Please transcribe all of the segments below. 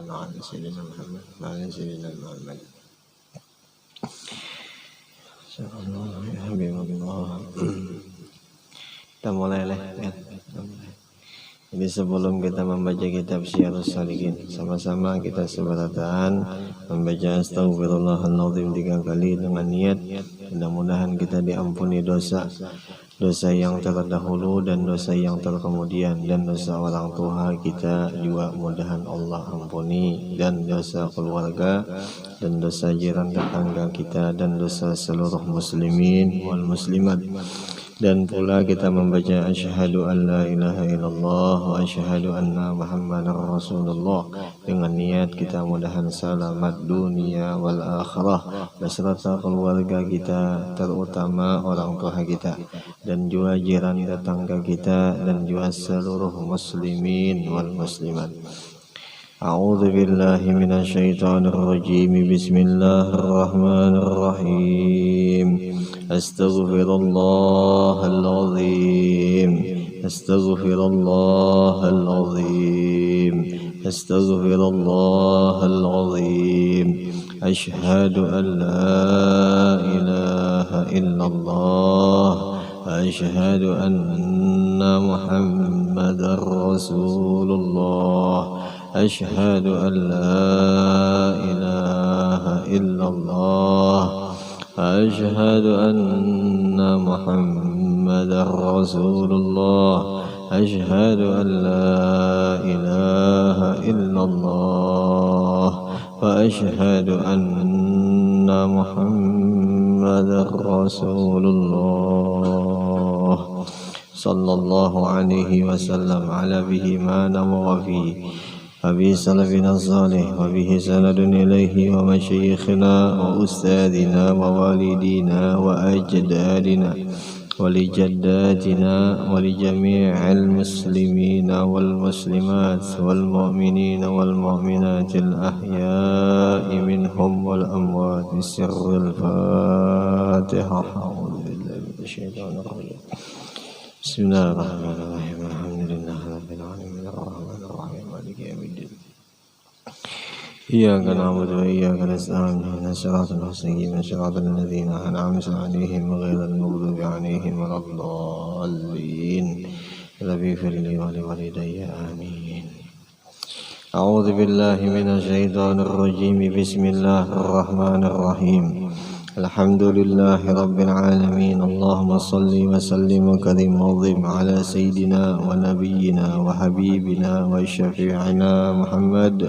على سيدنا محمد وعلى سيدنا محمد. Kita mulai ya. Jadi sebelum kita membaca kitab Syiarus Salikin, sama-sama kita seberatan membaca Astaghfirullahaladzim 3 kali dengan niat mudah-mudahan kita diampuni dosa yang terdahulu dan dosa yang terkemudian, dan dosa orang tua kita juga mudahan Allah ampuni, dan dosa keluarga dan dosa jiran tetangga kita dan dosa seluruh muslimin wal muslimat. Dan pula kita membaca asyhadu an la ilaha illallah wa asyhadu anna muhammadar rasulullah dengan niat kita mudahan selamat dunia wal akhirah beserta keluarga kita, terutama orang tua kita dan juga jiran tetangga kita dan juga seluruh muslimin wal muslimat. A'udzu billahi minasyaitonir rajim. Bismillahirrahmanirrahim. Astaghfirullahaladzim. Astaghfirullahaladzim. Astaghfirullahaladzim. Asyhadu an la ilaha illallah. Asyhadu anna muhammadar rasulullah. Asyhadu an la ilaha illallah. Asyhadu anna muhammadar rasulullah. Asyhadu an la ilaha illallah. Wa asyhadu anna muhammadar rasulullah. Sallallahu alaihi wasallam ala bihi ma nama fihi Abi salafina salih wa bihi sanadun ilaihi wa masyayikhina wa ustadina wa walidina wa ajdadina wa li jaddatina wa li jami'il muslimina wal muslimat wal mu'minina wal mu'minatil ahya'i minhum wal amwat bisirril Fatihah. A'udzu billahi minasyaitonir rajim. Bismillahirrahmanirrahim. Alhamdulillahirabbil alamin arrahmanir rahim maliki yaumiddin. Iyyaka na'budu wa iyyaka nasta'in ihdinas siratal mustaqim siratal ladzina an'amta 'alaihim ghairil maghdubi 'alaihim waladdallin. Rabbi firli wa li walidayya amin. A'udzu billahi minasyaitonir rajim. Bismillahirrahmanirrahim. Alhamdulillahi rabbil alamin. Allahumma salli wa sallim wa karim azim ala sayyidina wa nabiyyina wa habibina wa syafi'ina Muhammad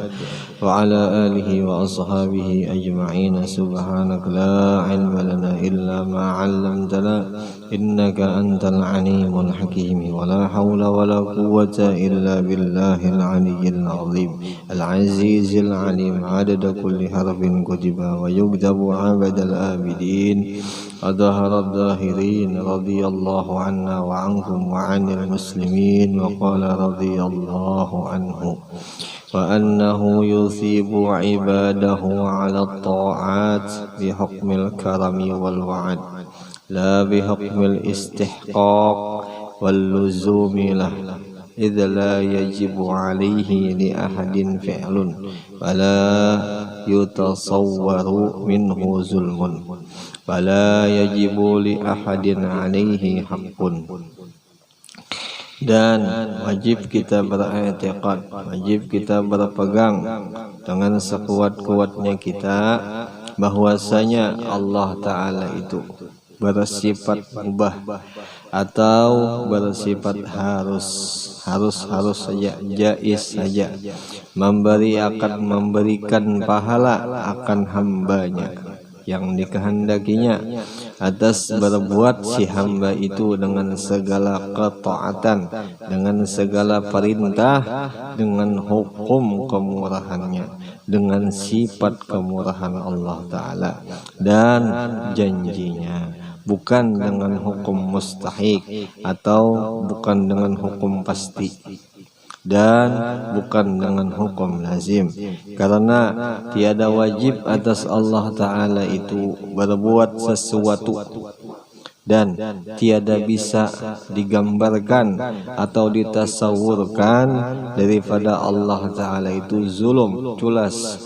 wa ala alihi wa ashabihi ajma'in. Subhanaka la ilma lana illa ma 'allamtana innaka antal alimul hakim. Wa la hawla wa la quwwata illa billahil aliyyil azim al-azizil alim. Adada kulli harfin kutiba wa yuktabu 'abadal abidin. Adhahara adh-dhahirin radiyallahu anna wa ankum wa 'anil muslimin. Wa qala radiyallahu anhu wa annahu yuthibu 'ibadahu 'ala at-ta'at bi hukmil karami wal wa'ad la bi hukmil istihqaq wal luzumi lah. إذ لا يجب عليه لأحد فعل ولا يتصور منه ظلم ولا يجب لأحد عليه حق. Dan wajib kita beriktikad, wajib kita berpegang dengan sekuat-kuatnya kita bahwasanya Allah Ta'ala itu bersifat mubah atau bersifat harus saja, jaiz saja, memberikan pahala akan hambanya yang dikehendakinya atas berbuat si hamba itu dengan segala ketaatan, dengan segala perintah, dengan hukum kemurahannya, dengan sifat kemurahan Allah Ta'ala dan janjinya, bukan dengan hukum mustahik atau bukan dengan hukum pasti dan bukan dengan hukum lazim, karena tiada wajib atas Allah Ta'ala itu berbuat sesuatu dan tiada bisa digambarkan atau ditasawurkan daripada Allah Ta'ala itu zulum, culas,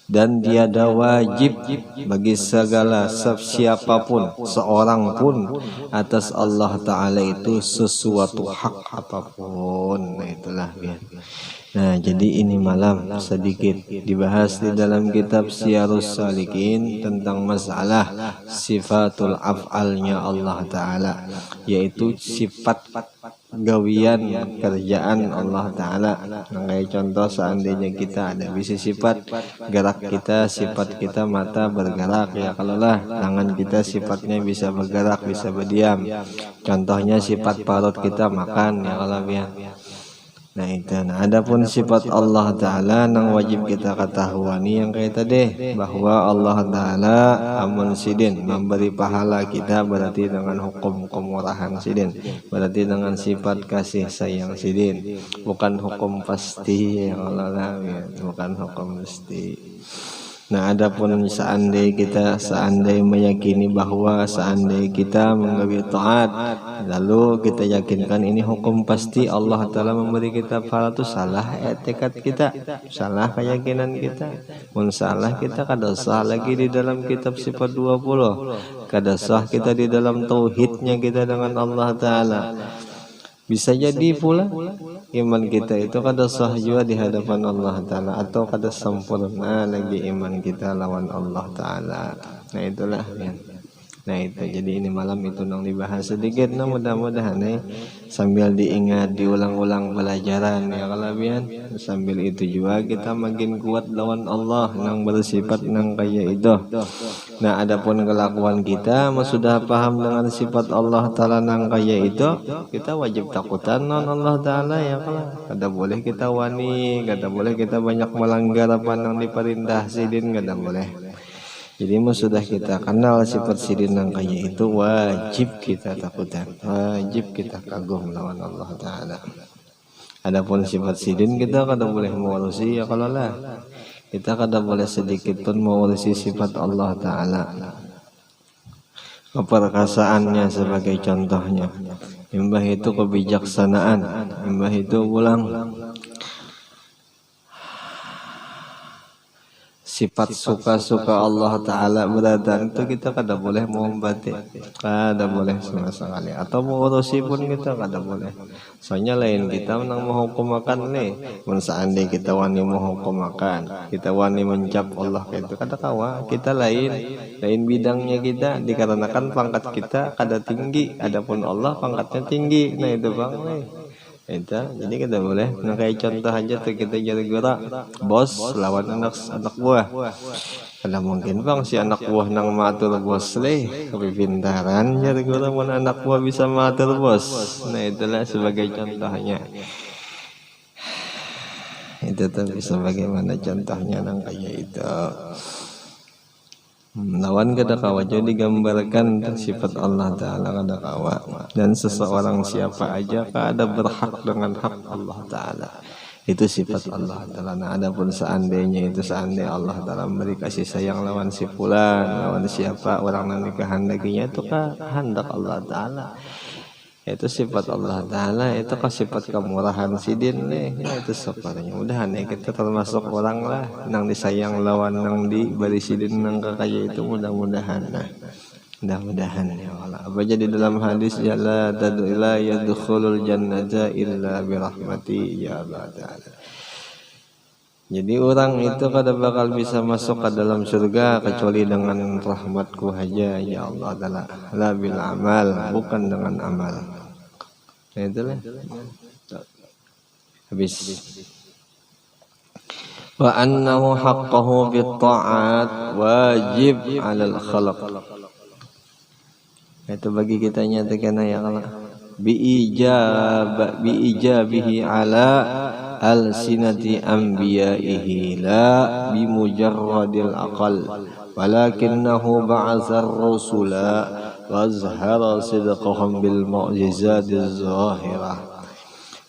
dan tiada wajib bagi segala siapapun seorang pun atas Allah Ta'ala itu sesuatu hak apapun. Nah itulah ya. Nah jadi ini malam sedikit dibahas di dalam kitab Syiarus Salikin tentang masalah sifatul af'alnya Allah Ta'ala, yaitu sifat gawian kerjaan Allah Ta'ala. Kayak contoh seandainya kita ada bisa sifat gerak kita, sifat kita mata bergerak ya, kalau lah tangan kita sifatnya bisa bergerak, bisa berdiam. Contohnya sifat parut kita makan ya kalau biar. Nah itu, nah adapun sifat Allah Ta'ala nang wajib kita ketahuani yang kayak tadi, bahwa Allah Ta'ala amun sidin memberi pahala kita, berarti dengan hukum kemurahan sidin, berarti dengan sifat kasih sayang sidin, bukan hukum pasti ya Allah, bukan hukum pasti. Nah adapun seandai meyakini bahwa seandai kita menggawi taat, lalu kita yakinkan ini hukum pasti Allah Ta'ala memberi kita pahala, itu salah tekad kita, salah keyakinan kita. Mun salah kita kada sah lagi di dalam kitab sifat 20, kada sah kita di dalam tauhidnya kita dengan Allah Ta'ala. Bisa jadi pula iman kita itu kada sah juga di hadapan Allah Ta'ala, atau kada sempurna lagi iman kita lawan Allah Ta'ala. Nah itulah ya. Nah itu jadi ini malam itu nang dibahas sedikit. Nah mudah-mudahan sambil diingat, diulang-ulang pelajaran ya kalabian, sambil itu juga kita makin kuat lawan Allah nang bersifat nang kaya itu. Nah adapun kelakuan kita sudah paham dengan sifat Allah Ta'ala nang kaya itu, kita wajib takutan non Allah Ta'ala ya kalau kada boleh kita wani, kada boleh kita banyak melanggar apa nang diperintah sidin, kada boleh. Jadi sudah kita kenal sifat sidin nang kaya itu, wajib kita takutan, wajib kita kagum lawan Allah Ta'ala. Adapun sifat sidin kita kada boleh mengurusi ya kalau lah, kita kada boleh sedikit pun mengurusi sifat Allah Ta'ala. Keperkasaannya sebagai contohnya, imbah itu kebijaksanaan, imbah itu ulang sifat suka-suka Allah Ta'ala berada, itu kita kada boleh mengombati, kada boleh sama sekali, atau mengurusi pun kita kada boleh. Soalnya lain kita menang menghukum makan nih, seandainya kita wani menghukum makan, kita wani mencap Allah itu kada kawa, kita lain bidangnya kita, dikarenakan pangkat kita kada tinggi, adapun Allah pangkatnya tinggi. Nah itu bang itu, jadi kita boleh. Nah kayak contoh aja tuh, kita jadi gerak bos lawan anak buah, kada mungkin bang si anak buah nang matur bos kepintaran jadi gerak mana anak buah bisa matur bos. Nah itulah sebagai contohnya. Itu tuh bisa bagaimana contohnya nang kayak itu. Lawan kada kawa jadi digambarkan sifat Allah Ta'ala kada kawa, dan seseorang siapa aja kada berhak dengan hak Allah Ta'ala, itu sifat Allah Ta'ala. Nah adapun seandainya Allah Ta'ala memberi kasih sayang lawan si fulan, lawan siapa orang yang dikehendakinya, itu kehendak Allah Ta'ala, itu sifat Allah Ta'ala, itu sifat kemurahan sidin ya, itu sepertinya. Mudahan kita termasuk orang lah nang disayang lawan nang diberi sidin nang kakaya itu, mudah-mudahan. Nah mudah-mudahan ya Allah. Apa jadi dalam hadis ya la tad'ila yadkhulul jannata illa birahmati ya Allah Ta'ala. Jadi orang itu kada bakal bisa masuk ke dalam surga kecuali dengan rahmatku saja ya Allah Ta'ala, la bil amal, bukan dengan amal. Nah itulah habis. Wa annahu haqqahu bit ta'at wajib 'alal khalq. Itu bagi kita nyatakan ya Allah, bi ijabihi ala al-sinati anbiya'ihi la bi mujarradil aqal walakinnahu ba'athar rusula wa azhara sidqahum bil mu'jizatiz zahirah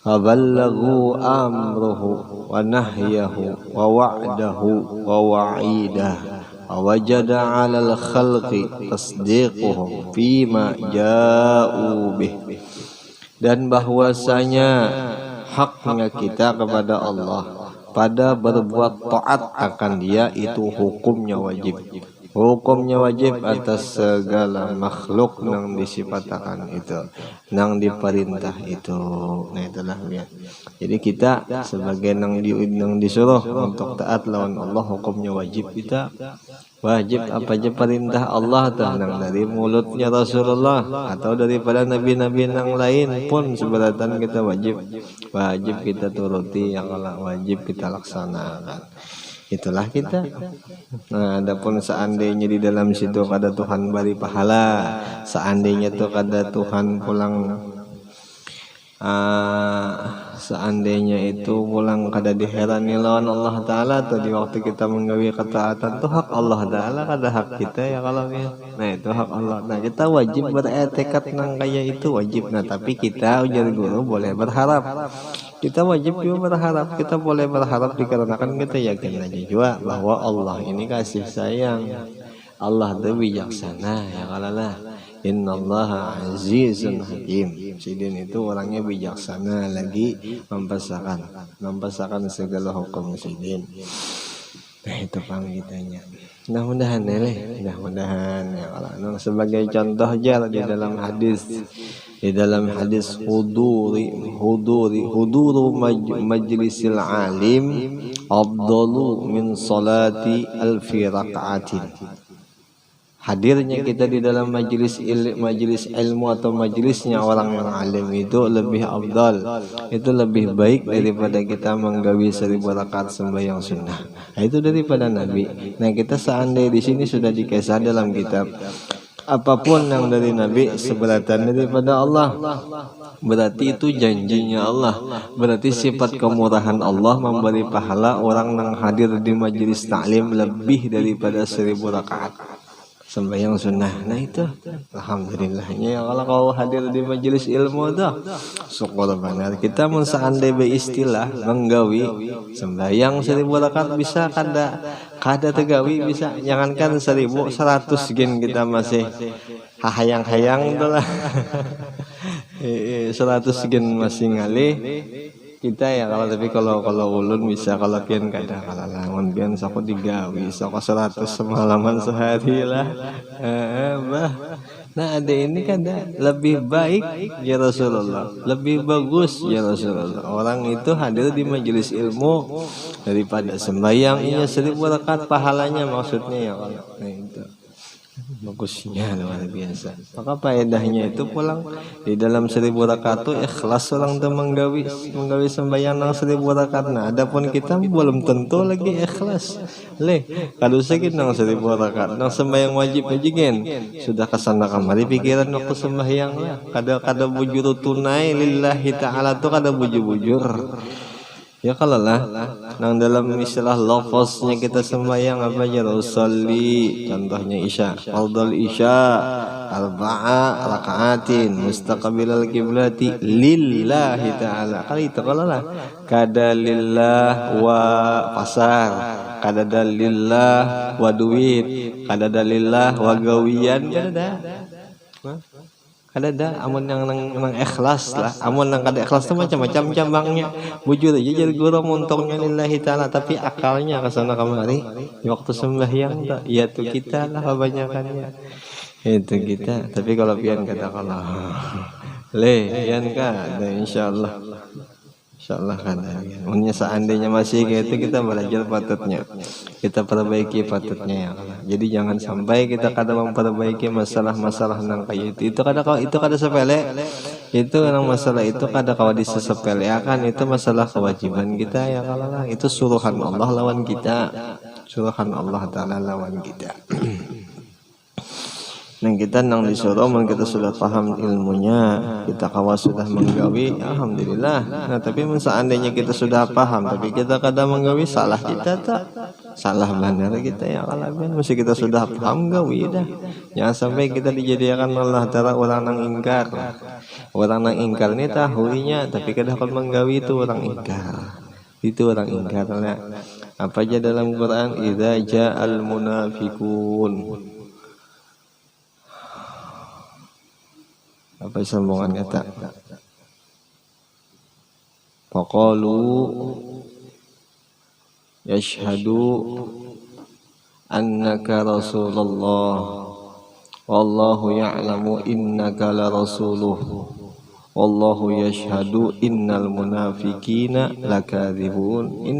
wa ballaghu amruhu wa nahyahu wa wa'dahu wa wa'idah wajada 'alal khalqi tasdiquhum fima ja'u bih. Dan bahwasanya haknya kita kepada Allah pada berbuat taat akan Dia itu hukumnya wajib. Hukumnya wajib atas segala makhluk nang disifatakan itu, nang diperintah itu. Nah itulah ya. Jadi kita sebagai nang disuruh untuk taat lawan Allah, hukumnya wajib kita. Wajib apa aja perintah Allah nang dari mulutnya Rasulullah atau daripada nabi-nabi nang lain pun seberatan kita wajib kita turuti, yang kalau wajib kita laksanakan. Itulah kita. Nah, adapun seandainya di dalam situ kada Tuhan beri pahala, seandainya tuh kada Tuhan pulang seandainya itu pulang kada diherani lawan Allah Ta'ala, atau di waktu kita menggawi ketaatan tuh hak Allah Ta'ala, kada hak kita ya kalau ya. Nah itu hak Allah. Nah kita wajib beretikat nang kayak itu wajib. Nah tapi kita ujar guru boleh berharap. Kita wajib juga berharap, kita boleh berharap dikarenakan kita yakin aja juga bahwa Allah ini kasih sayang, Allah itu bijaksana ya kalau lah. Innallaha azizun hakim. Sidin itu orangnya bijaksana, lagi mempesakan segala hukum Sidin. Nah itu panggitannya. Mudah-mudahan mudah-mudahan ya kalau sebagai contoh aja di dalam hadis huduru majlisil alim afdalu min salati alfi raka'atin. Hadirnya kita di dalam majelis ilmu atau majelisnya orang yang alim itu lebih afdal, itu lebih baik daripada kita menggawi 1000 rakaat sembahyang sunnah. Nah, itu daripada Nabi. Nah kita seandainya di sini sudah dikisah dalam kitab apapun yang dari Nabi seberatan daripada Allah, berarti itu janjinya Allah, berarti sifat kemurahan Allah memberi pahala orang yang hadir di majelis taklim lebih daripada 1000 rakaat sembahyang sunnah. Nah itu alhamdulillahnya ya kalau kau hadir di majelis ilmu dah syukur benar. Kita mun seandai beristilah menggawi sembahyang 1000 rakaat bisa kada tegawi bisa, jangankan 1000, 100 gen kita masih hayang-hayang itulah 100 gen masih ngalih kita ya kalau. Tapi kalau ulun bisa, kalau pian kada kalau lawan pian sako digawi sako 100 semalaman sehari lah. Nah ada ini kada lebih baik ya Rasulullah, lebih bagus ya Rasulullah orang itu hadir di majelis ilmu daripada sembahyang ini 1000 rakaat pahalanya maksudnya ya kalau. Nah itu bagusnya luar biasa. Maka faedahnya itu pulang di dalam 1000 rakaat itu ikhlas orang tuh menggawi sembahyang nang 1000 rakaat. Nah adapun kita belum tentu lagi ikhlas. Kalau sakit nang 1000 rakaat nang sembahyang wajib aja gen sudah kesana kemari pikiran waktu sembahyang lah. Kada bujur tunai lillahi ta'ala tuh kada bujur. Ya kalau lah nang dalam istilah lafaznya kita sembahyang apa aja, usolli contohnya isya, fardhu isya 4 rakaatin mustaqbilal kiblati lillahi ta'ala. Kali itu kalau lah kada lillah wa pasar, kada dalillah wa duit, kada dalillah wa gawian, kada ada amun yang nang ikhlas lah. Amun nang kada ikhlas tuh macam-macam cabangnya. Bujur aja jadi guru montongnya lillahi ta'ala, tapi akalnya kesana kemari di waktu sembahyang tak ya tuh kita lah kebanyakannya itu kita. Tapi kalau pian kata kalau pian kada insyaallah kan. Unnya seandainya masih kayak itu kita belajar patutnya, kita perbaiki patutnya ya. Jadi jangan sampai kita kada memperbaiki masalah-masalah nang kayak itu kada sepele. Itu nang masalah itu kada kawa disesepeleakan, itu masalah kewajiban kita ya kalau lah. Itu suruhan Allah lawan kita, suruhan Allah Ta'ala lawan kita. Nang kita nang disuruh, kita sudah paham ilmunya, kita kawas sudah menggawi, alhamdulillah. Nah tapi seandainya kita sudah paham tapi kita kada menggawi, salah kita tak? Salah benar kita ya kalau mesti kita sudah paham gawi dah. Jangan sampai kita dijadikan Allah Ta'ala orang nang ingkar. Orang nang ingkar ini tahuinya tapi kada akan menggawi, itu orang ingkar. Itu orang ingkar. Apa aja dalam Quran? Idza ja'al munafiqun. Apa sambungan kata? Faqalu yashhadu annaka rasulullah wallahu ya'lamu innaka la rasuluh wallahu yashhadu innal munafiqina lakadzibun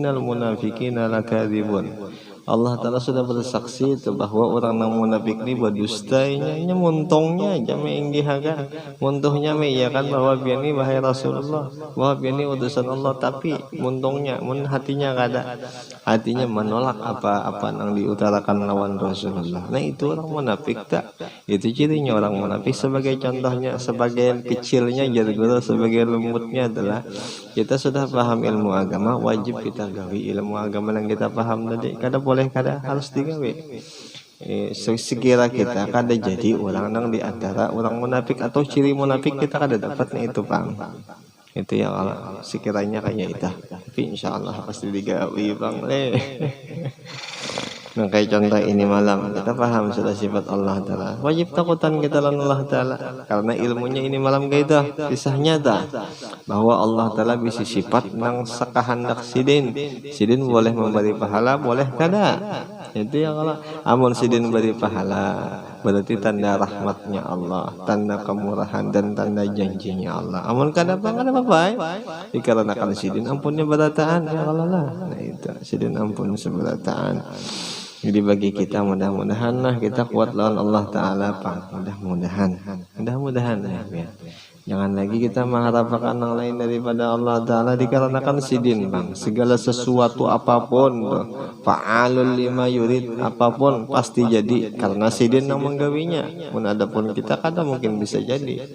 Allah Ta'ala sudah bersaksi itu bahwa orang yang munafik ini berdustanya muntungnya aja menginggihakan muntuhnya kan bahwa dia ini wahai Rasulullah, bahwa dia ini utusan Allah, tapi muntungnya hatinya kada, hatinya menolak apa-apa yang diutarakan lawan Rasulullah. Nah itu orang munafik tak? Itu cirinya orang munafik. Sebagai contohnya, sebagai kecilnya jadi guru, sebagai lembutnya adalah kita sudah paham ilmu agama, wajib kita gawi ilmu agama yang kita paham tadi. Kada boleh, kada harus digawe. Sekira kita kada jadi orang yang di antara orang munafik atau ciri munafik kita kada dapat itu paham. Itu ya Allah, sekiranya kayak itu. Tapi insya Allah pasti digawi bang le. Nah kayak contoh ini malam kita paham sudah sifat Allah Ta'ala, wajib takutan kita lawan Allah Ta'ala karena ilmunya ini malam kayak itu kisah nyata bahwa Allah Ta'ala bisa sifat nang sakahandak sidin boleh memberi pahala, boleh kada. Itu yang Allah, amun sidin beri pahala berarti tanda rahmatnya Allah, tanda kemurahan dan tanda janjinya Allah. Amun kada apa-apa dikarenakan sidin ampunnya berataan ya Allah lah. Nah itu sidin ampun seberataan. Jadi bagi kita mudah-mudahan lah kita kuat lawan Allah Ta'ala Pak. Mudah-mudahan ya. Jangan lagi kita mengharapkan yang lain daripada Allah Ta'ala dikarenakan sidin bang. Segala sesuatu apapun fa'alul lima yurid, apapun pasti jadi karena sidin yang menggawinya. Adapun kita kadang mungkin bisa jadi,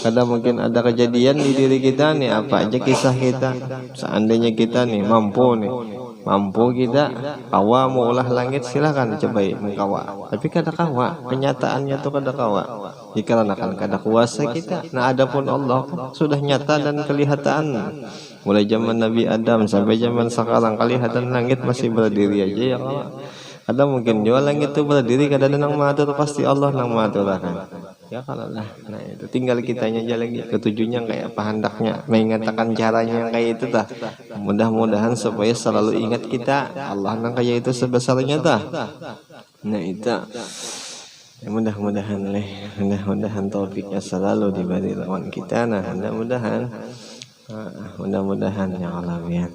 kadang mungkin ada kejadian di diri kita nih, apa aja kisah kita. Seandainya kita nih mampu kita kawa mau ulah langit, silahkan coba mengkawa, tapi kada kawa, kenyataannya tuh kada kawa dikarenakan kada kuasa kita. Nah adapun Allah sudah nyata dan kelihatan mulai zaman Nabi Adam sampai zaman sekarang, kelihatan langit masih berdiri aja ya Allah. Ada mungkin juga langit itu berdiri, kada ada nang mengatur, pasti Allah nang mengaturkan ya kalau lah. Nah itu tinggal kitanya aja lagi ketujuhnya kayak apa hendaknya mengatakan caranya yang kayak itu tah. Mudah-mudahan supaya selalu ingat kita Allah nang kayak itu sebesarnya tah. Nah itu ya, mudah-mudahan taufiknya selalu diberi lawan kita. Nah mudah-mudahan ya Allah ya.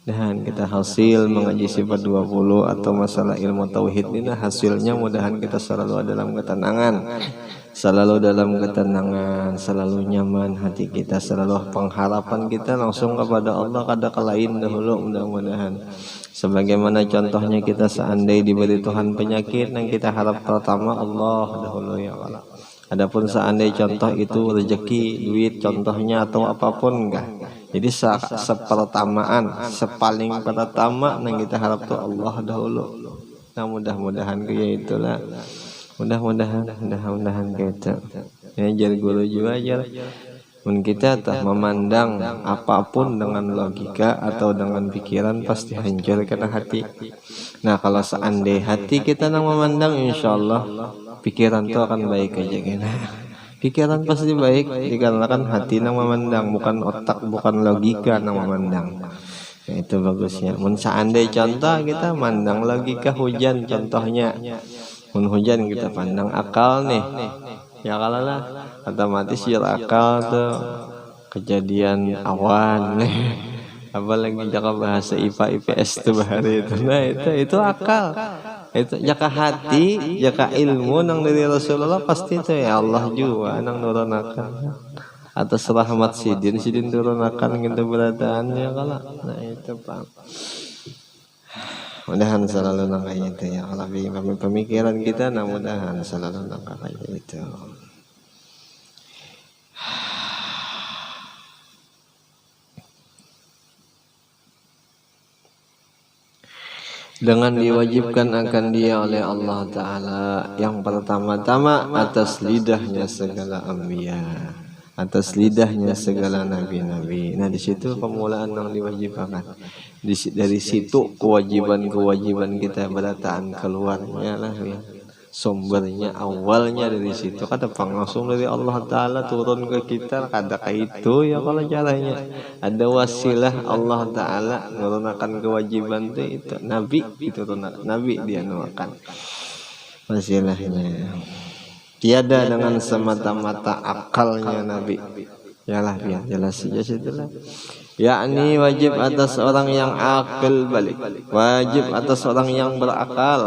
Dan kita hasil mengaji sifat 20 atau masalah ilmu tauhid ini, hasilnya mudahan kita selalu dalam ketenangan, selalu nyaman hati kita, selalu pengharapan kita langsung kepada Allah, kada ke lain dahulu. Mudah-mudahan sebagaimana contohnya kita seandai diberi Tuhan penyakit, yang kita harap pertama Allah dahulu ya Allah. Adapun seandai contoh itu rezeki, duit contohnya atau apapun enggak. Jadi sepertamaan, sepaling pertama yang kita harap tuh Allah dahulu. Nah mudah-mudahan kayak itulah. Mudah-mudahan kita. Ya jar guru juga ajar. Kita tak memandang apapun dengan logika atau dengan pikiran pasti hancur karena hati. Nah kalau seandai hati kita yang memandang, insya Allah pikiran itu akan baik aja kan. Pikiran pasti baik dikarenakan hati yang memandang, bukan otak, bukan logika yang memandang. Nah, itu bagusnya. Seandai contoh kita mandang logika hujan contohnya, hujan kita pandang akal nih. Ya kalau lah otomatis ya akal tuh kejadian awan nih. Apalagi jaka bahasa IPA IPS tuh bahari itu. Nah itu akal. Itu jaka hati, jaka ilmu nang dari Rasulullah pasti itu ya Allah juga nang nurunakan atas rahmat sidin turunakan gitu beradaannya kalau. Nah itu Pak. Mudahan selalu nang kayak itu ya Allah, pemikiran kita nah mudahan selalu nang kayak itu. Dengan diwajibkan akan dia oleh Allah Ta'ala yang pertama-tama atas lidahnya segala anbiya, atas lidahnya segala nabi-nabi. Nah di situ pemulaan yang diwajibkan. Dari situ kewajiban-kewajiban kita berataan keluarnya lah ya. Sumbernya awalnya dari situ kada langsung dari Allah Ta'ala turun ke kita, kada kayak itu ya kalau caranya. Ada wasilah Allah Ta'ala menurunkan kewajiban itu Nabi, itu Nabi dia nuakan wasilahnya. Tiada dengan semata-mata akalnya Nabi. Yalah biar jelas saja situlah. Yakni wajib atas orang yang akil balik, wajib atas orang yang berakal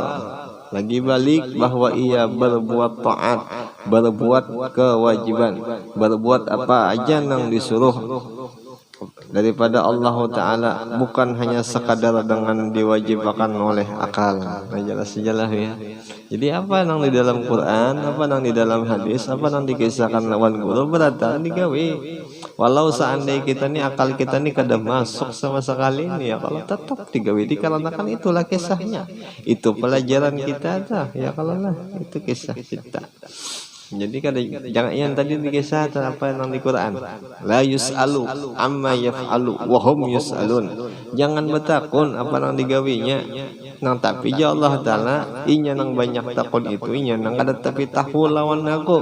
lagi balik bahwa ia berbuat taat, berbuat kewajiban, berbuat apa aja yang disuruh daripada Allah Ta'ala, bukan hanya sekadar dengan diwajibkan oleh akal. Nah jelas-jelas ya. Jadi apa yang di dalam Quran, apa yang di dalam hadis, apa yang dikisahkan lawan guru beratan digawe. Walau seandainya kita nih akal kita nih kada masuk sama sekali nih ya, kalau tetap digawe dikarenakan itulah kisahnya, itu pelajaran kita dah ya, kalau lah itu kisah kita. Jadi kada jangan yang tadi dikisah apa yang di Quran, la yus'alu amma yaf'alu wa hum yus'alun, jangan bertakun apa yang digawinya nang, tapi ya Allah Ta'ala inya nang banyak takun itu, inya nang kada tapi tahu lawan aku,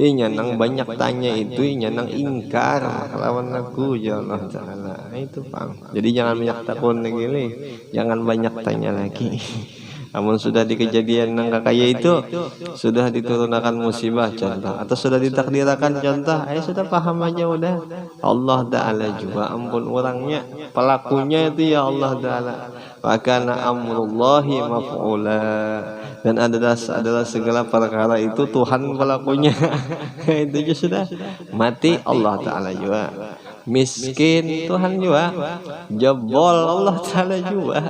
inya nang banyak tanya itu, inya nang ingkar lawan aku ya Allah Ta'ala. Itu paham. Jadi jangan banyak takun lagi, jangan banyak tanya lagi. Namun sudah di kejadian yang kayak itu, sudah diturunkan musibah contoh, atau sudah ditakdirkan contoh, sudah paham aja udah. Allah Ta'ala juga ampun orangnya, pelakunya itu ya Allah Ta'ala. Wa kana amrullahi maf'ula, dan adalah segala perkara itu Tuhan pelakunya. Itu aja sudah. Mati Allah Ta'ala juga, miskin Tuhan juga, jebol Allah Ta'ala juga.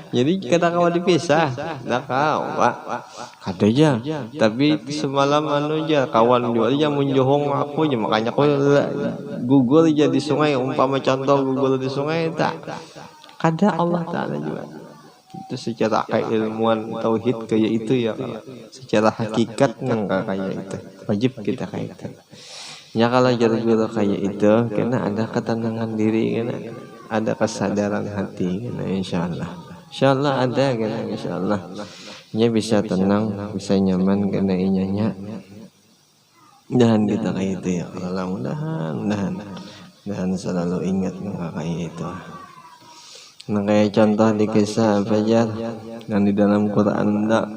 Jadi kita kawan dipisah, dah kawan, katanya. Tapi semalam anu aja kawan juga aja menjohong aku aja, makanya aku gugur aja di sungai. Umpama contoh gugur di sungai tak, kada Allah Ta'ala juga. Itu secara keilmuan tauhid kayak itu ya, secara hakikat nang kayak itu wajib kita kayak itu. Ya kalau jauh-jauh kayak itu, karena ada ketenangan diri, karena ada kesadaran hati, karena insyaallah ada, karena insyaallah nya bisa tenang, bisa nyaman, karena inyanya. Dan kita kayak itu ya, kalau mudahan selalu ingat nggak kayak itu. Nah kayak contoh di kisah apa aja yang di dalam Quran enggak.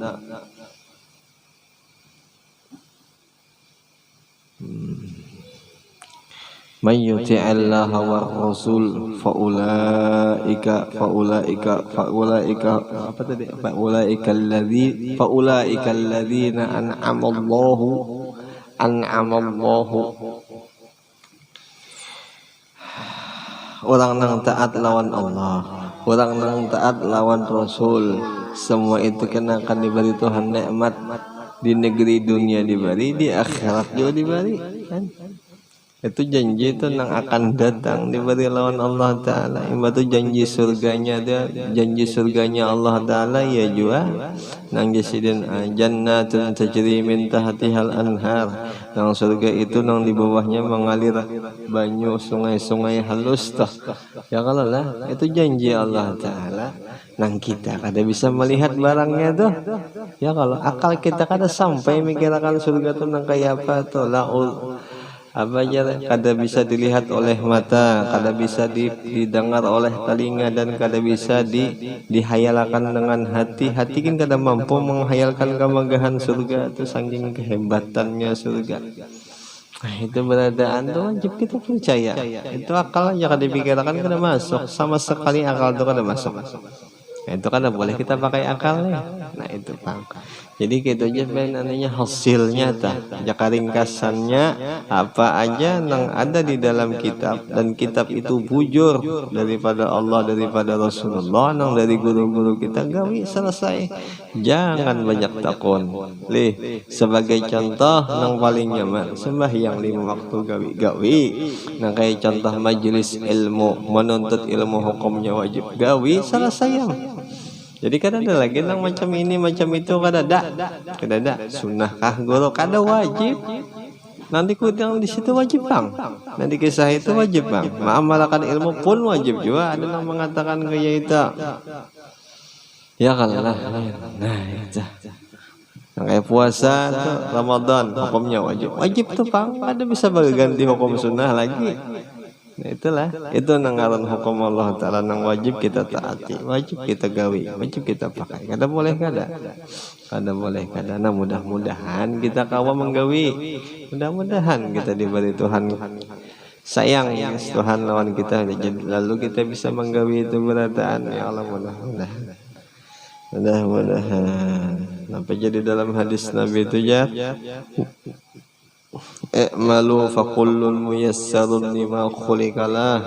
Man yuti'allaha war rasul faulaika apa tadi, faulaika alladzina an'amallahu orang nang taat lawan Allah, orang nang taat lawan Rasul, semua itu kena akan diberi Tuhan nikmat di negeri dunia, diberi di akhirat juga diberi kan. Itu janji itu nang akan datang diberi lawan Allah Ta'ala. Itu janji surganya dia, janji surganya Allah Ta'ala ya juga nang jasidin jannatun tajri min tahtihal anhar, nang surga itu nang di bawahnya mengalir banyu sungai-sungai halus toh ya, kalau lah itu janji Allah Ta'ala. Nang kita kada bisa melihat barangnya tuh ya, kalau akal kita kada sampai mikirkan surga tuh nang kayak apa tuh lah, apa aja kada bisa dilihat oleh mata, kada bisa didengar oleh telinga, dan kada bisa dihayalkan dengan hati. Hati kan kada mampu menghayalkan kemegahan surga itu, saking kehebatannya surga. Nah, itu beradaan tuh wajib kita percaya. Itu akal aja kada dipikirkan kada masuk, sama sekali akal itu kada masuk. Nah, itu kan boleh kita pakai akalnya. Nah itu Bang. Jadi gitu aja namanya hasilnya jaka ringkasannya apa aja yang ada di dalam kitab, dan kitab itu bujur daripada Allah, daripada Rasulullah, nang dari guru-guru kita, gawi selesai. Jangan banyak takon. Sebagai contoh nang paling nyaman sembahyang 5 waktu gawi. Nang kayak contoh majelis ilmu, menuntut ilmu hukumnya wajib gawi selesai. Jadi kada ada lagi nang macam ini macam itu, kada ada sunnah kah guru, kada wajib. Nanti yang di situ wajib bang. Nanti kisah itu wajib bang. Mengamalkan ilmu pun wajib juga. Ada yang mengatakan kayak itu. Ya kalau lah. Nah itu. Kayak puasa tuh Ramadan hukumnya wajib. Wajib tuh bang. Ada bisa berganti hukum sunnah lagi. Nah, itulah itu nangaran hukum Allah Ta'ala nang wajib kita taati, wajib kita gawi, wajib kita pakai. Kada boleh kada boleh kada. Nah mudah-mudahan kita kawa menggawi, mudah-mudahan kita diberi Tuhan sayang Tuhan lawan kita, lalu kita bisa menggawi itu berataan. Ya Allah mudah-mudahan. Sampai jadi dalam hadis Nabi itu ya, i'malu fa kullun muyassarun lima khuliqalah.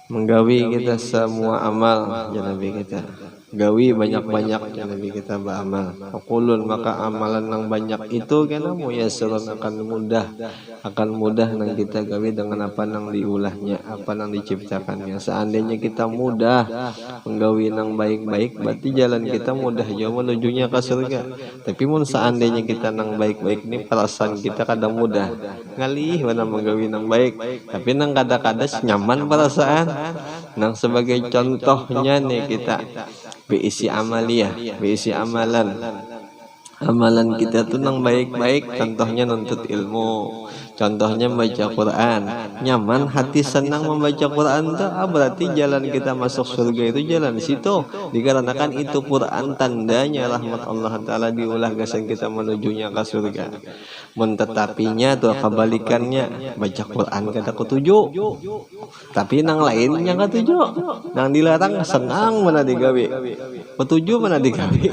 Menggawi kita semua amal ya Nabi kita. Gawi banyak-banyak ya Nabi kita beramal. Fakulun maka amalan yang banyak itu kena muyassarun akan mudah nang kita gawi dengan apa nang diulahnya, apa nang diciptakannya. Seandainya kita mudah menggawi nang baik-baik, berarti jalan kita mudah jauh menujunya ke surga. Tapi mun seandainya kita nang baik-baik ini perasaan kita kadang mudah ngalih mana menggawi nang baik, tapi nang kada-kada nyaman perasaan. Nang sebagai contohnya nih kita beisi amaliyah, beisi amalan kita tuh nang baik-baik. Contohnya nuntut ilmu, contohnya baca Quran, nyaman hati senang membaca Quran tuh berarti jalan kita masuk surga itu jalan situ. Dikarenakan itu Quran tandanya rahmat Allah Ta'ala diulah gasan kita menujunya ke surga. Tetapinya tuh kebalikannya, baca Quran kada ketujuh, tapi nang lainnya ketujuh, nang dilarang senang mana digawe, ketujuh mana digawe.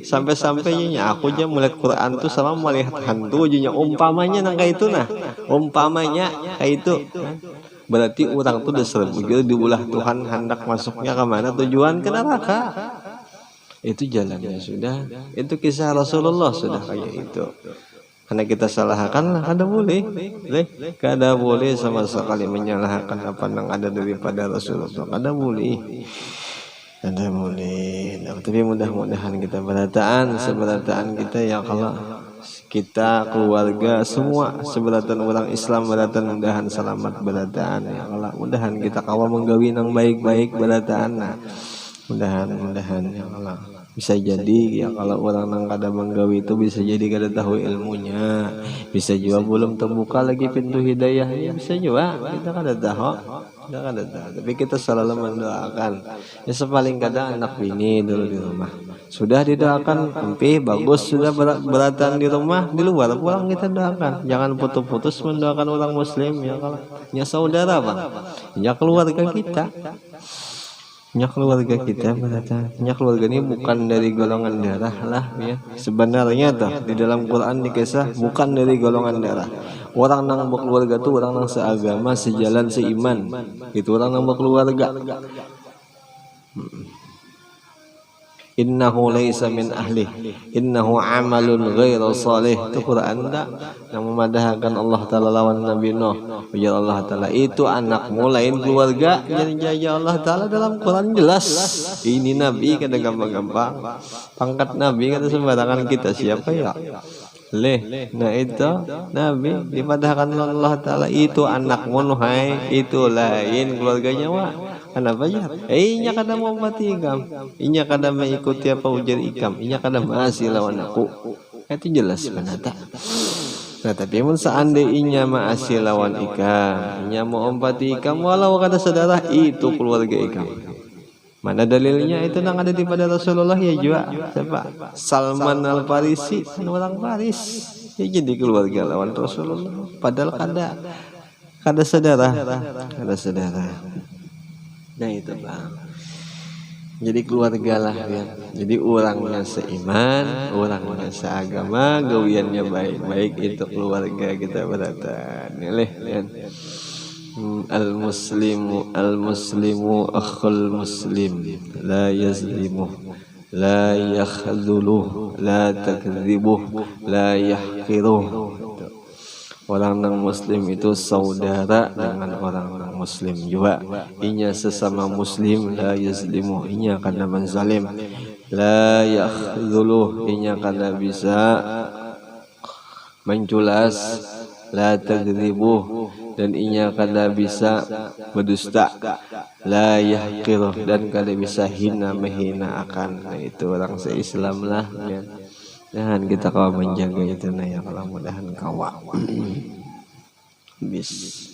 Sampai-sampainya aku aja melihat Quran tuh sama melihat hantu aja, umpamanya nang kayak itu nah, umpamanya kayak itu. Berarti orang tuh udah begitu diulah Tuhan hendak masuknya ke mana, tujuan ke neraka. Itu jalannya sudah, itu kisah Rasulullah sudah kayak itu. Karena kita salahkan lah, kada boleh sama sekali menyalahkan apa yang ada daripada Rasulullah, kada boleh. Nah, tapi mudah-mudahan kita berataan seberataan kita ya kalau kita keluarga semua seberatan orang Islam berataan mudahan selamat berataan ya kalau mudahan kita kawa menggawi nang baik-baik berataan. Nah mudahan ya Allah bisa jadi ya kalau orang nang kada menggawi itu bisa jadi kada tahu ilmunya, bisa juga belum terbuka lagi pintu hidayahnya, bisa juga kita kada tahu. Tapi kita selalu mendoakan ya, sepaling kadang anak bini dulu di rumah sudah didoakan empih bagus, sudah beratan di rumah, di luar pulang kita doakan. Jangan putus-putus mendoakan orang muslim ya kalau ya saudara bang, ya keluarga kita. Keluarga kita berarti keluarga ini bukan dari golongan darah lah ya. Sebenarnya tuh di dalam Quran dikisah bukan dari golongan darah. Orang nang berkeluarga tuh orang nang seagama, sejalan, seiman. Itu orang nang berkeluarga. Innahu laisa min ahli, innahu amalun ghairu salih. Itu Quran tak yang memadahkan Allah Ta'ala lawan Nabi Nuh. Ujar Allah Ta'ala itu anakmu lain keluarga. Jadi Allah Ta'ala dalam Quran jelas ini Nabi kada gampang-gampang. Pangkat Nabi kada sembarangan kita siapa ya. Nah itu Nabi dipadahkan Allah Ta'ala itu anakmu Nuhai, itu lain keluarganya wah. Kenapa ya? Inya kada mau mati ikam, inya kada mengikuti apa ujar ikam, inya kada masih lawan aku. Itu jelas penata. Nah tapi mun seandainya masih lawan ikam, inya mau ompati ikam walau kada saudara itu keluarga ikam. Mana dalilnya itu nang ada di pada Rasulullah ya juga siapa? Salman Al-Farisi, orang Faris. Ya jadi keluarga lawan Rasulullah. Padahal kada saudara. Nah itu bang. Jadi keluarga lah ya. Jadi orangnya seiman, orangnya seagama, gawiannya baik-baik, itu keluarga kita beratan. Lihat. Al-muslimu akhul muslim, la yazlimuh, la yakhdhuluh, la takdzibuh, la yahqiruh. Orang nang muslim itu saudara dengan orang nang muslim juga. Inya sesama muslim, la yazlimuh, inya kada menzalim, la yakhdhuluh, inya kada bisa menculas, la tagribuh, dan inya kada bisa berdusta, la yahqiruh, dan kada bisa hina menghina akan. Nah, itu orang se-Islam lah ya. Dan kita kawa menjaga itu nah ya, kalau mudahan kawa bis.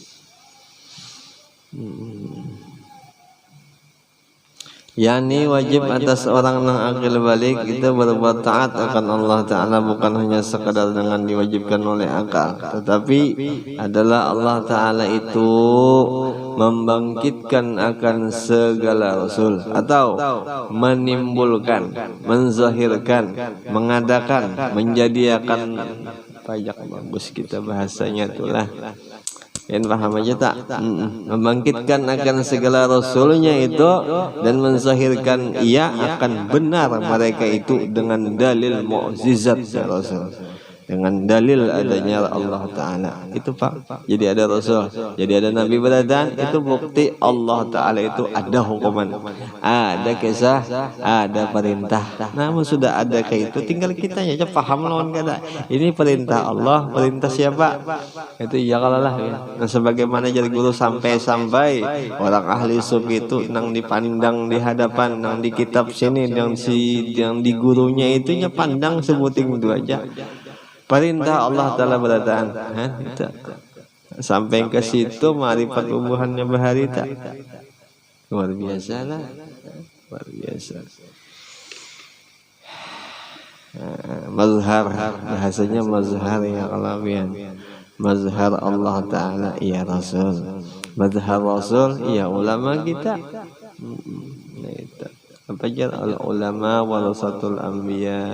Yani wajib atas orang yang akil balik itu berbuat taat akan Allah Ta'ala, bukan hanya sekadar dengan diwajibkan oleh akal, tetapi adalah Allah Ta'ala itu membangkitkan akan segala Rasul, atau menimbulkan, menzahirkan, mengadakan, menjadikan, pajak bagus kita bahasanya itulah. Yang paham aja tak? Membangkitkan akan segala Rasulnya itu dan menzahirkan ia akan benar mereka itu dengan dalil mukjizat Rasul, dengan dalil adanya Allah Ta'ala. Itu Pak, jadi ada Rasul, jadi ada Nabi berada, itu bukti Allah Ta'ala itu ada hukuman, ada kisah, ada perintah. Namun sudah ada kayak itu, tinggal kita aja paham lawan kada. Ini perintah Allah, perintah siapa? Itu ya kalau lah ya. Nah, sebagaimana jadi guru sampai orang ahli sufi itu nang dipandang di hadapan, nang di kitab sini, yang di gurunya itunya pandang sebuting itu aja. Perintah Allah Ta'ala berataan, sampai ke situ marifat ubuhannya bahari tak luar biasa lah, luar biasa. Mazhar, bahasanya mazhar ya kalabian, mazhar Allah Ta'ala ya Rasul, mazhar Rasul ya ulama kita. Nah, itu apa aja al ulama warasatul anbiya.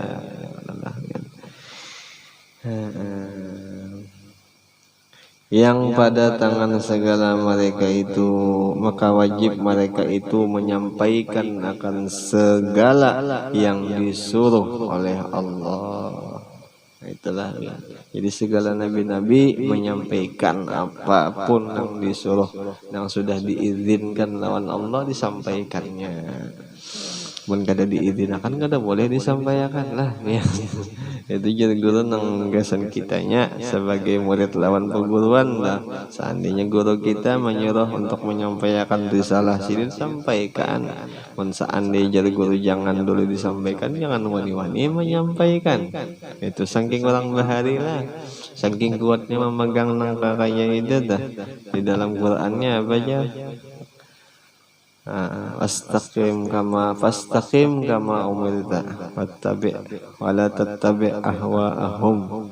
Yang pada tangan segala mereka itu, maka wajib mereka itu menyampaikan akan segala yang disuruh oleh Allah. Itulah ya. Jadi segala nabi-nabi menyampaikan apapun yang disuruh, yang sudah diizinkan lawan Allah disampaikannya. Mun kada diizinkan kada boleh disampaikan lah ya. Itu jadi guru nang gasan kitanya sebagai murid lawan perguruan lah. Seandainya guru kita menyuruh untuk menyampaikan risalah sini sampaikan. Mun seandainya jadi guru jangan dulu disampaikan, jangan wani-wani menyampaikan. Itu saking orang bahari lah, saking kuatnya memegang nang kakaknya itu dah. Di dalam Qur'annya apa aja? Fastaqim kama umirta wattabi wala tattabi ahwa'ahum.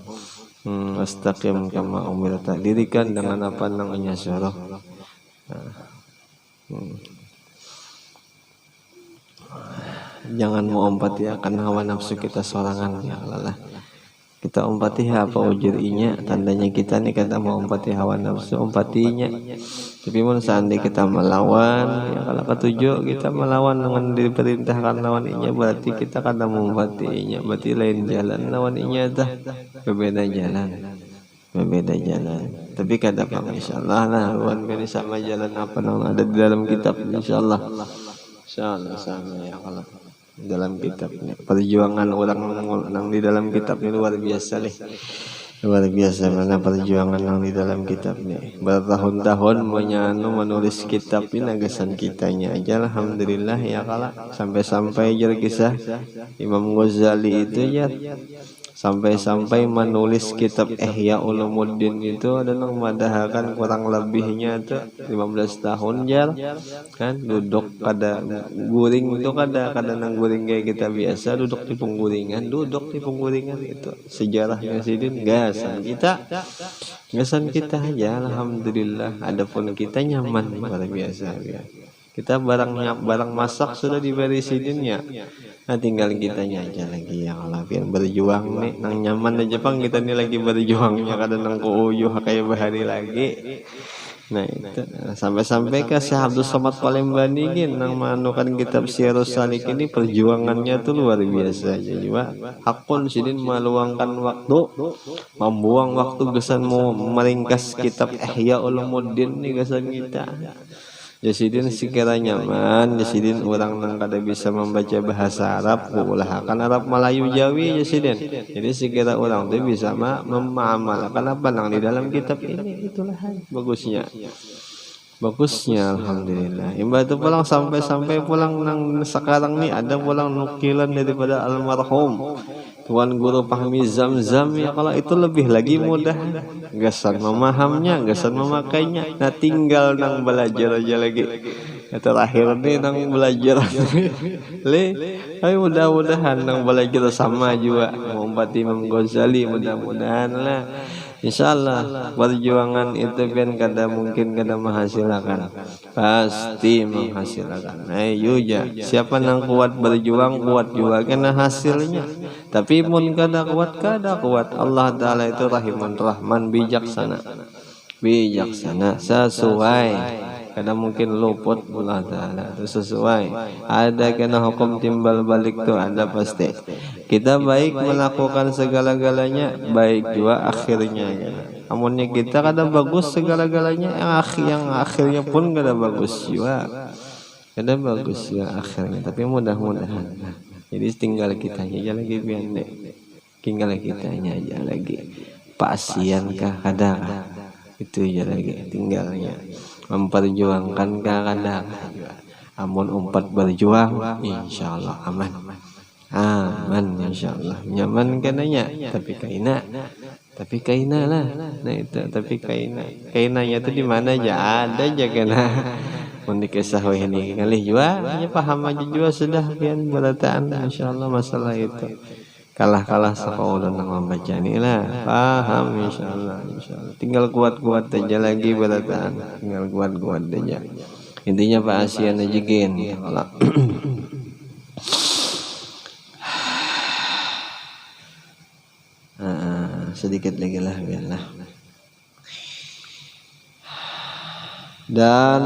Fastaqim kama umirta, dirikan dengan apa yang inya suruh. Jangan mengompati akan hawa nafsu kita sorangan ya Allah. Kita umpati apa ujurinya, tandanya kita nih kata mau umpati hawa nafsu umpatinya. Tapi mun seandainya kita melawan, ya kalau ketujuh kita melawan dengan diperintahkan lawan inya, berarti kita kada mengumpatinya, berarti lain jalan lawan inya dah, berbeda jalan. Tapi kada apa insyaallah lah, lawan kali sama jalan apa yang ada di dalam kitab insyaallah sama ya kalau dalam kitab ini. Perjuangan orang yang di dalam kitab ini luar biasa nih, luar biasa mana perjuangan yang di dalam kitab ini. Bertahun-tahun menulis kitab ini nagasan kitanya aja alhamdulillah ya kala, sampai-sampai jadi kisah Imam Ghazali itu ya sampai-sampai menulis kitab Ihya Ulumuddin itu ada yang madahakan kurang lebihnya itu 15 tahun jar kan, duduk kada guring itu kada nang guring kayak kita biasa duduk di pengguringan itu sejarahnya sidin gasan kita aja alhamdulillah. Adapun kita nyaman luar biasa ya. Kita barang masak sudah diberi sidinnya. Nah tinggal kitanya aja lagi yang lapian berjuang nih nang nyaman di Jepang, kita nih lagi berjuangnya kadang nang kuuyuh kayak bahari lagi. Nah itu sampai-sampai ke Syekh Abdul Somad Palembani gin nang manukan kitab Syiarus Salik ini perjuangannya tuh luar biasa aja juga. Hakun sidin meluangkan waktu, membuang waktu gesan mau meringkas kitab Ihya Ulumuddin nih gesan kita. Jasidin sekira nyaman, jasidin orang nang kada bisa membaca bahasa Arab, ulah akan Arab Melayu Jawi jasidin. Jadi sekira orang tuh bisa mengamalkan apa nang di dalam kitab ini, itulah bagusnya. Bagusnya alhamdulillah. Imba itu pulang sampai pulang nang sekarang nih ada pulang nukilan daripada almarhum Tuan Guru Fahmi Zamzam ya, kalau itu lebih lagi mudah gasan memahamnya, gasan memakainya. Nah tinggal nang belajar aja lagi. Terakhir nih nang belajar le, ayo mudah-mudahan nang belajar sama juga Muhammad Imam Ghazali, mudah-mudahan lah. Insyaallah perjuangan itu kan kada mungkin kada menghasilkan, pasti menghasilkan. Ayo ya, siapa nang kuat berjuang kuat juga kena hasilnya. Tapi mun kada kuat Allah Taala itu Rahimun Rahman, bijaksana sesuai. Kada mungkin luput Allah Taala itu sesuai. Ada kena hukum timbal balik tuh ada pasti. Kita baik melakukan segala-galanya, baik juga akhirnya. Amunnya kita kada bagus segala-galanya, yang akhirnya pun kada bagus juga. Kada bagus ya akhirnya. Tapi mudah-mudahan. Jadi tinggal kitanya aja lagi pendek. Tinggal kitanya aja lagi. Pasien kah kada? Itu aja lagi tinggalnya. Memperjuangkan kadang amun umpat berjuang insyaallah aman insyaallah nyaman kananya, tapi kaina lah. Nah itu tapi kainanya itu di mana aja ada aja kena mun dikisah ini kali juga ya paham aja juga sudah pian berataan insyaallah masalah itu. Kalah sekolah nang membaca ini lah paham insyaallah. Tinggal kuat aja lagi berataan, tinggal kuat aja. Intinya Pak Asian aja gini kalau sedikit lagi lah biarlah. Dan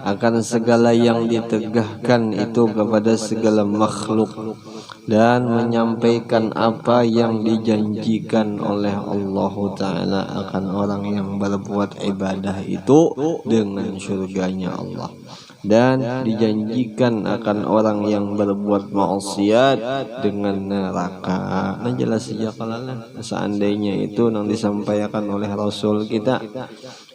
akan segala yang ditegahkan itu kepada segala makhluk, dan menyampaikan apa yang dijanjikan oleh Allah Ta'ala akan orang yang berbuat ibadah itu dengan surganya Allah, dan dijanjikan akan orang yang berbuat maksiat dengan neraka. Nah jelas saja kalau seandainya itu yang disampaikan oleh Rasul kita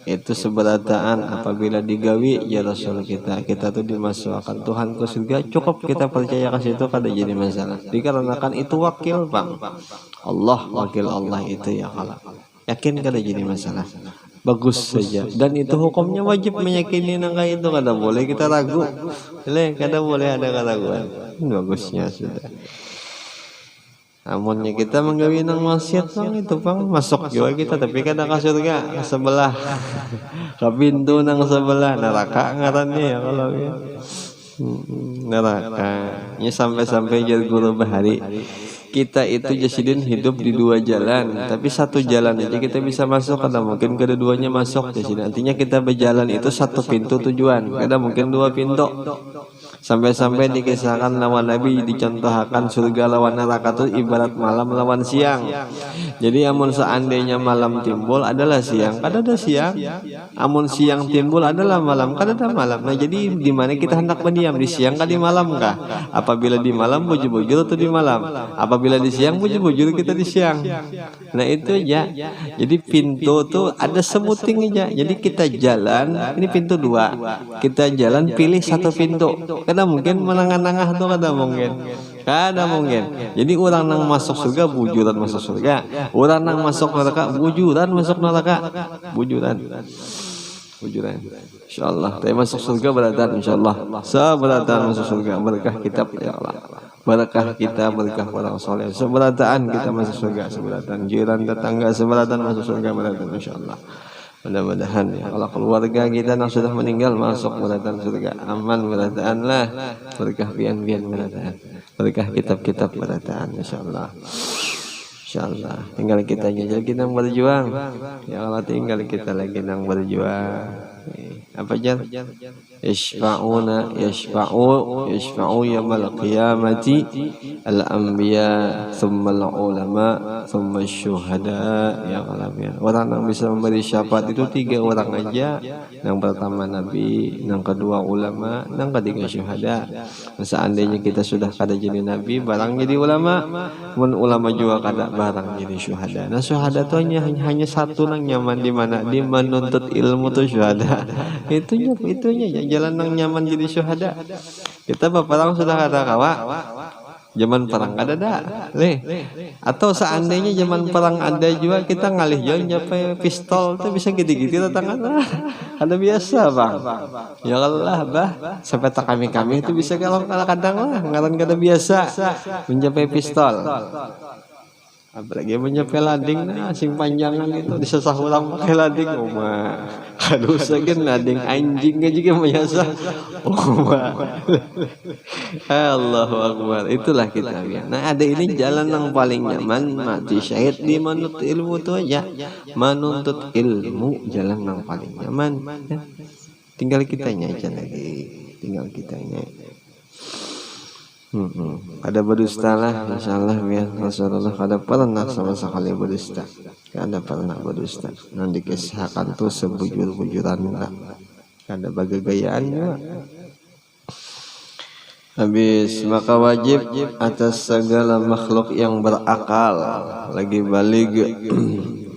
itu seberataan apabila digawi ya Rasul kita tuh dimasukkan Tuhan ke surga, cukup kita percaya ke situ kada jadi masalah. Dikarenakan itu wakil Bang Allah, wakil Allah itu ya kalau yakin kada jadi masalah, bagus saja. Dan itu hukumnya wajib meyakini nangka itu, kada boleh kita ragu, kada boleh ada keraguan. Bagusnya sudah. Amunnya kita menggawi nang maksiat Bang itu Bang masuk juga kita, tapi kada ka surga sebelah ke pintu nang sebelah neraka ngarannya ya kalau ya. Neraka. Ini sampai jadi guru bahari. Kita itu jasidin hidup di dua jalan, tapi satu jalan aja kita bisa masuk, kada mungkin kedua-duanya masuk jasidin. Artinya kita berjalan itu satu pintu tujuan, kada mungkin dua pintu. Sampai-sampai dikisahkan lawan Nabi dicontohkan surga lawan neraka itu ibarat malam lawan siang. Jadi amun seandainya malam timbul adalah siang, kada ada siang. Amun siang timbul adalah malam, kada ada malam. Nah jadi di mana kita hendak berdiam, di siang kah di malam kah? Apabila di malam bujur-bujur atau di malam? Apabila di siang bujur-bujur kita di siang. Nah itu ya. Jadi pintu tuh ada sebuting aja. Jadi kita jalan, ini pintu dua. Kita jalan pilih satu pintu. Kada mungkin menengah-nengah tuh kada mungkin. Jadi orang nang masuk surga bujuran masuk surga, orang nang masuk neraka bujuran masuk neraka, bujuran. Insyaallah tapi masuk surga beratan insyaallah. Seberatan masuk surga berkah kitab ya Allah. Berkah kita, berkah orang soleh. Seberataan kita masuk surga, seberatan jiran tetangga seberatan masuk surga beratan insyaallah. Mudah-mudahan ya kalau keluarga kita yang sudah meninggal masuk beratan surga aman berataan lah, berkah pian-pian berataan, berkah kitab-kitab berataan insyaallah. Tinggal kita aja kita yang berjuang ya Allah, tinggal kita lagi yang berjuang. Apa jar? Yashfa'u yaumil qiyamati al-anbiya thumma al-ulama thumma asy-syuhada ya Allah. Orang yang bisa memberi syafaat itu 3 orang aja. Yang pertama nabi, yang kedua ulama, yang ketiga syuhada. Seandainya kita sudah kada jadi nabi, barang jadi ulama, mun ulama juga kada barang jadi syuhada. Nah syuhada itu hanya satu nang nyaman di mana di menuntut ilmu tuh syuhada. Itunya ya jalan nang nyaman jadi syuhada. Kita baparang sudah kada kawa. Zaman perang ada dah, atau seandainya zaman perang ada juga kita ngalih jalan sampai pistol tuh bisa gitu-gitu tangan ada biasa bang, ya Allah bah sampai tak kami itu bisa kalau kadang lah ngaran kada biasa mencapai pistol. Apalagi mencapai lading nah sing panjangan itu disesah ulang pakai lading aduh saking lading anjing aja kan biasa Allahu Akbar. Itulah kita ya. Nah ada ini jalan yang paling nyaman mati syahid di menuntut ilmu itu aja, menuntut ilmu jalan yang paling nyaman ya. Tinggal kitanya aja lagi, tinggal kitanya. Ada berdusta lah, masalah ya Rasulullah kada pernah sama sekali berdusta, kada pernah berdusta. Nanti kisahkan tuh sebujur-bujuran lah, kada bagagayaan juga. Habis maka wajib atas segala makhluk yang berakal lagi balik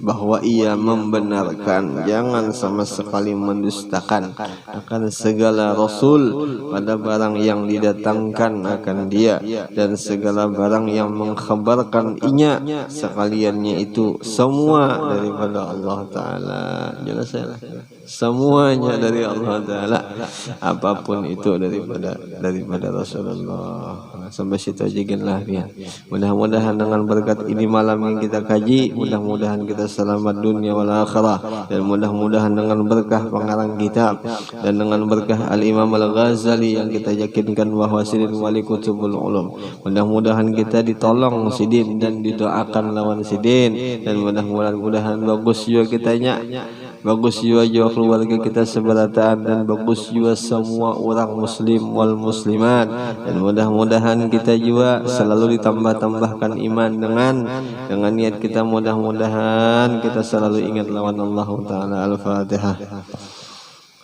bahwa ia membenarkan, jangan sama sekali mendustakan akan segala rasul pada barang yang didatangkan akan dia dan segala barang yang mengkhabarkan inya, sekaliannya itu semua daripada Allah Ta'ala. Jelas ya, semuanya dari Allah Ta'ala, apapun itu daripada Rasulullah. Sampai situ aja lah ya. Mudah-mudahan dengan berkat ini malam yang kita kaji, mudah-mudahan kita selamat dunia wal akhirah, dan mudah-mudahan dengan berkah pengarang kitab dan dengan berkah Al-Imam Al-Ghazali yang kita yakinkan bahwa sidin wali kutubul ulum, mudah-mudahan kita ditolong sidin dan didoakan lawan sidin, dan mudah-mudahan bagus juga kitanya, bagus juga keluarga kita seberataan, dan bagus juga semua orang muslim wal muslimat, dan mudah-mudahan kita juga selalu ditambah-tambahkan iman dengan niat kita, mudah-mudahan kita selalu ingat lawan Allah Ta'ala. Al-Fatihah.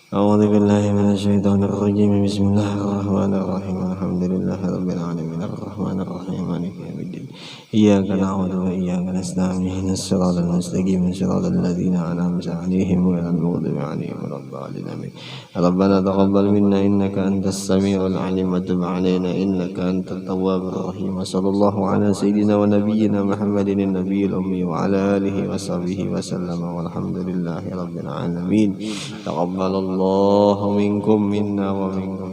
A'udzu billahi minasy syaithanir rajim. Bismillahirrahmanirrahim. Alhamdulillahirabbil alamin arrahmanir rahim maliki yaumiddin. Iyyaka na'budu wa iyyaka nasta'in ihdinas siratal mustaqim siratal ladzina an'amta 'alaihim ghairil maghdubi 'alaihim waladdallin. Amin. Rabbana taqabbal minna innaka antas samiul 'alim wa tub 'alaina innaka antat tawwabur rahim. Sallallahu ala sayyidina wa nabiyyina Muhammadin nabiyil ummi wa ala alihi wa sahbihi wa sallama walhamdulillahi rabbil alamin. Taqabbalallahu minkum minna wa minkum